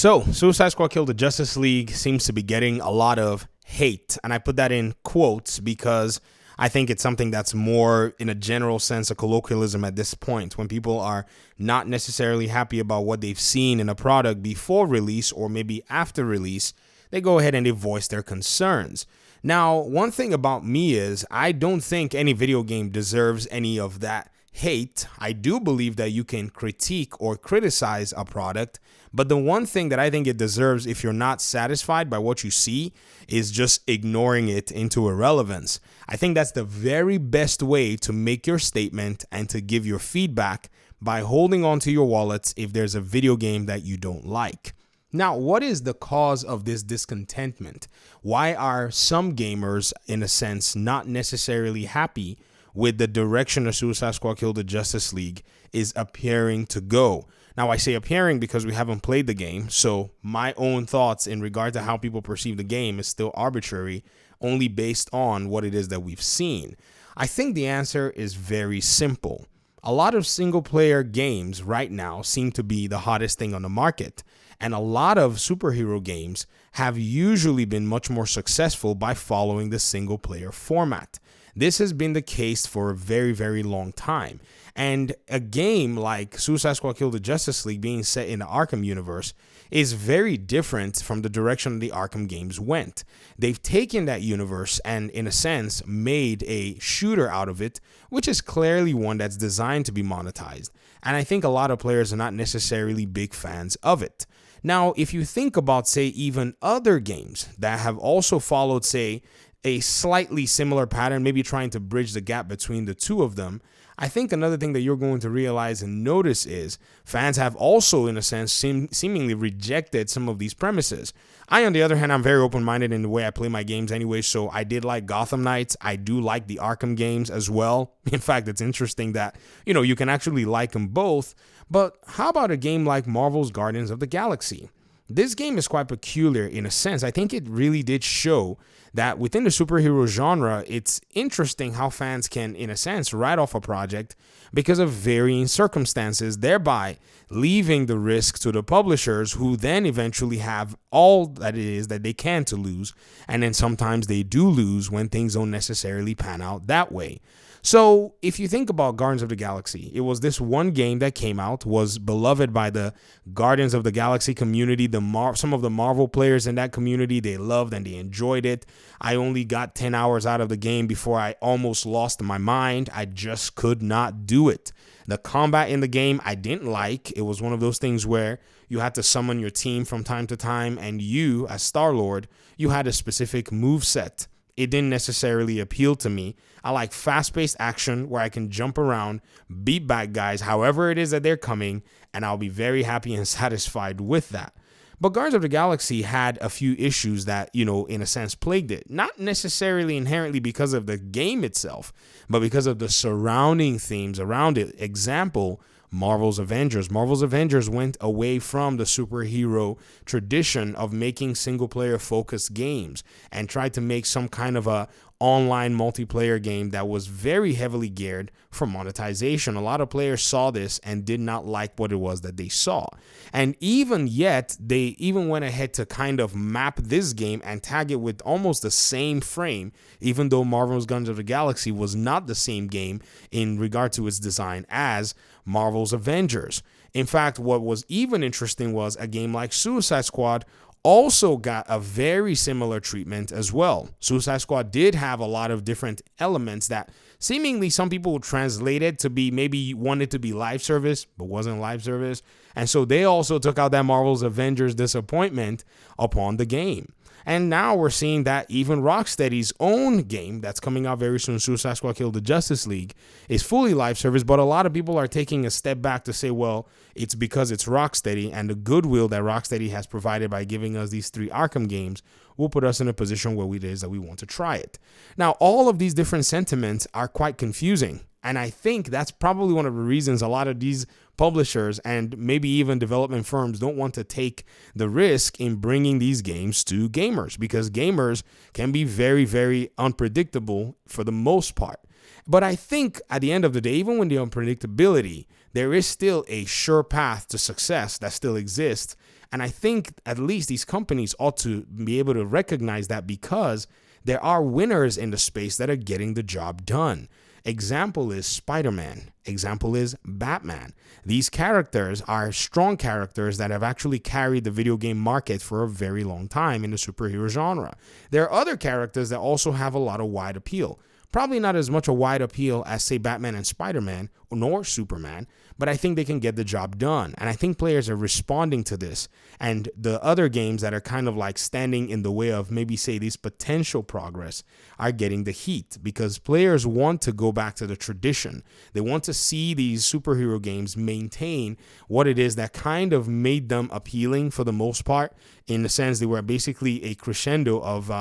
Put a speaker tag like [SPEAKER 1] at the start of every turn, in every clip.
[SPEAKER 1] So, Suicide Squad Kill the Justice League seems to be getting a lot of hate, and I put that in quotes because I think it's something that's more, in a general sense, a colloquialism at this point, when people are not necessarily happy about what they've seen in a product before release or maybe after release. They go ahead and they voice their concerns. Now, one thing about me is I don't think any video game deserves any of that hate. I do believe that you can critique or criticize a product, but the one thing that I think it deserves, if you're not satisfied by what you see, is just ignoring it into irrelevance. I think that's the very best way to make your statement and to give your feedback, by holding on to your wallets if there's a video game that you don't like. Now, what is the cause of this discontentment? Why are some gamers, in a sense, not necessarily happy with the direction of Suicide Squad Kill the Justice League is appearing to go? Now, I say appearing because we haven't played the game, so my own thoughts in regard to how people perceive the game is still arbitrary, only based on what it is that we've seen. I think the answer is very simple. A lot of single-player games right now seem to be the hottest thing on the market, and a lot of superhero games have usually been much more successful by following the single-player format. This has been the case for a very, very long time. And a game like Suicide Squad Kill the Justice League, being set in the Arkham universe, is very different from the direction the Arkham games went. They've taken that universe and, in a sense, made a shooter out of it, which is clearly one that's designed to be monetized. And I think a lot of players are not necessarily big fans of it. Now, if you think about, say, even other games that have also followed, say, a slightly similar pattern, maybe trying to bridge the gap between the two of them, I think another thing that you're going to realize and notice is fans have also, in a sense, seemingly rejected some of these premises. I, on the other hand, I'm very open-minded in the way I play my games anyway, so I did like Gotham Knights. I do like the Arkham games as well. In fact, it's interesting that, you can actually like them both. But how about a game like Marvel's Guardians of the Galaxy? This game is quite peculiar in a sense. I think it really did show that within the superhero genre, it's interesting how fans can, in a sense, write off a project because of varying circumstances, thereby leaving the risk to the publishers, who then eventually have all that it is that they can to lose. And then sometimes they do lose when things don't necessarily pan out that way. So if you think about Guardians of the Galaxy, it was this one game that came out, was beloved by the Guardians of the Galaxy community. Some of the Marvel players in that community, they loved and they enjoyed it. I only got 10 hours out of the game before I almost lost my mind. I just could not do it. The combat in the game I didn't like. It was one of those things where you had to summon your team from time to time, and you, as Star-Lord, you had a specific move set. It didn't necessarily appeal to me. I like fast-paced action where I can jump around, beat back guys however it is that they're coming, and I'll be very happy and satisfied with that. But Guardians of the Galaxy had a few issues that, in a sense plagued it. Not necessarily inherently because of the game itself, but because of the surrounding themes around it. Example, Marvel's Avengers. Marvel's Avengers went away from the superhero tradition of making single-player focused games and tried to make some kind of a online multiplayer game that was very heavily geared for monetization. A lot of players saw this and did not like what it was that they saw. And even yet, they even went ahead to kind of map this game and tag it with almost the same frame, even though Marvel's Guardians of the Galaxy was not the same game in regard to its design as Marvel's Avengers. In fact, what was even interesting was a game like Suicide Squad also got a very similar treatment as well. Suicide Squad did have a lot of different elements that seemingly some people translated to be, maybe wanted to be live service, but wasn't live service. And so they also took out that Marvel's Avengers disappointment upon the game. And now we're seeing that even Rocksteady's own game that's coming out very soon, Suicide Squad Kill the Justice League, is fully live service. But a lot of people are taking a step back to say, well, it's because it's Rocksteady, and the goodwill that Rocksteady has provided by giving us these 3 Arkham games will put us in a position where it is that we want to try it. Now, all of these different sentiments are quite confusing. And I think that's probably one of the reasons a lot of these publishers and maybe even development firms don't want to take the risk in bringing these games to gamers, because gamers can be very, very unpredictable for the most part. But I think at the end of the day, even with the unpredictability, there is still a sure path to success that still exists. And I think at least these companies ought to be able to recognize that, because there are winners in the space that are getting the job done. Example is Spider-Man. Example is Batman. These characters are strong characters that have actually carried the video game market for a very long time in the superhero genre. There are other characters that also have a lot of wide appeal. Probably not as much a wide appeal as, say, Batman and Spider-Man, nor Superman, but I think they can get the job done. And I think players are responding to this. And the other games that are kind of like standing in the way of maybe, say, this potential progress are getting the heat, because players want to go back to the tradition. They want to see these superhero games maintain what it is that kind of made them appealing for the most part, in the sense they were basically a crescendo of,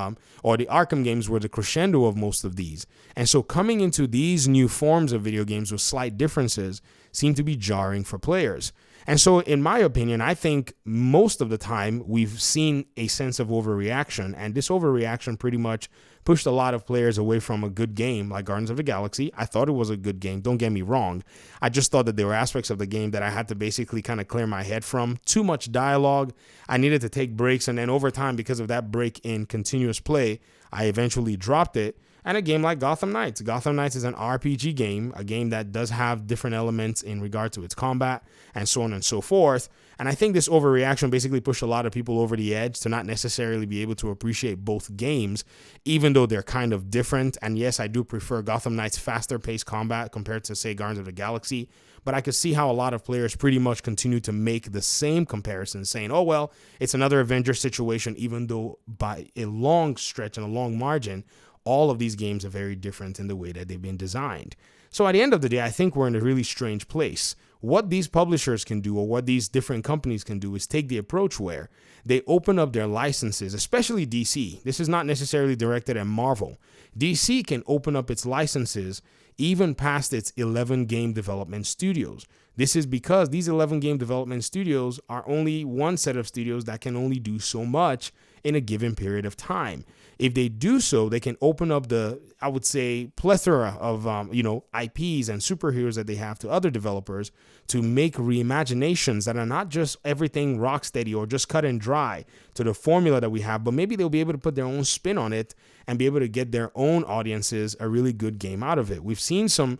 [SPEAKER 1] or the Arkham games were the crescendo of most of these. And so coming into these new forms of video games with slight differences seem to be jarring for players. And so in my opinion, I think most of the time we've seen a sense of overreaction, and this overreaction pretty much pushed a lot of players away from a good game like Guardians of the Galaxy. I thought it was a good game, don't get me wrong. I just thought that there were aspects of the game that I had to basically kind of clear my head from. Too much dialogue. I needed to take breaks, and then over time, because of that break in continuous play, I eventually dropped it. And a game like Gotham Knights. Gotham Knights is an RPG game, a game that does have different elements in regard to its combat and so on and so forth. And I think this overreaction basically pushed a lot of people over the edge to not necessarily be able to appreciate both games, even though they're kind of different. And yes, I do prefer Gotham Knights' faster paced combat compared to, say, Guardians of the Galaxy. But I could see how a lot of players pretty much continue to make the same comparison, saying, oh, well, it's another Avengers situation, even though by a long stretch and a long margin, all of these games are very different in the way that they've been designed. So at the end of the day, I think we're in a really strange place. What these publishers can do, or what these different companies can do, is take the approach where they open up their licenses, especially DC. This is not necessarily directed at Marvel. DC can open up its licenses even past its 11 game development studios. This is because these 11 game development studios are only one set of studios that can only do so much in a given period of time. If they do so, they can open up the, I would say, plethora of, IPs and superheroes that they have to other developers to make reimaginations that are not just everything rock steady or just cut and dry to the formula that we have, but maybe they'll be able to put their own spin on it and be able to get their own audiences a really good game out of it. We've seen some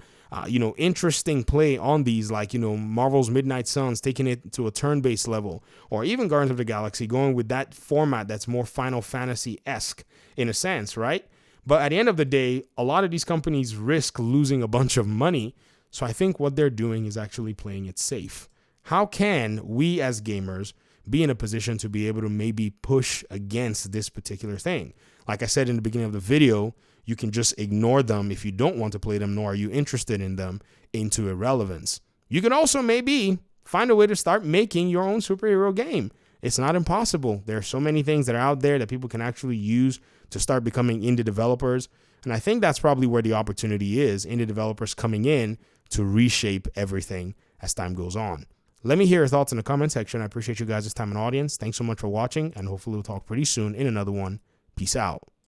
[SPEAKER 1] interesting play on these, like, Marvel's Midnight Suns taking it to a turn-based level, or even Guardians of the Galaxy going with that format that's more Final Fantasy-esque in a sense, right? But at the end of the day, a lot of these companies risk losing a bunch of money. So I think what they're doing is actually playing it safe. How can we as gamers be in a position to be able to maybe push against this particular thing? Like I said in the beginning of the video, you can just ignore them if you don't want to play them, nor are you interested in them, into irrelevance. You can also maybe find a way to start making your own superhero game. It's not impossible. There are so many things that are out there that people can actually use to start becoming indie developers. And I think that's probably where the opportunity is, indie developers coming in to reshape everything as time goes on. Let me hear your thoughts in the comment section. I appreciate you guys' time and audience. Thanks so much for watching, and hopefully we'll talk pretty soon in another one. Peace out.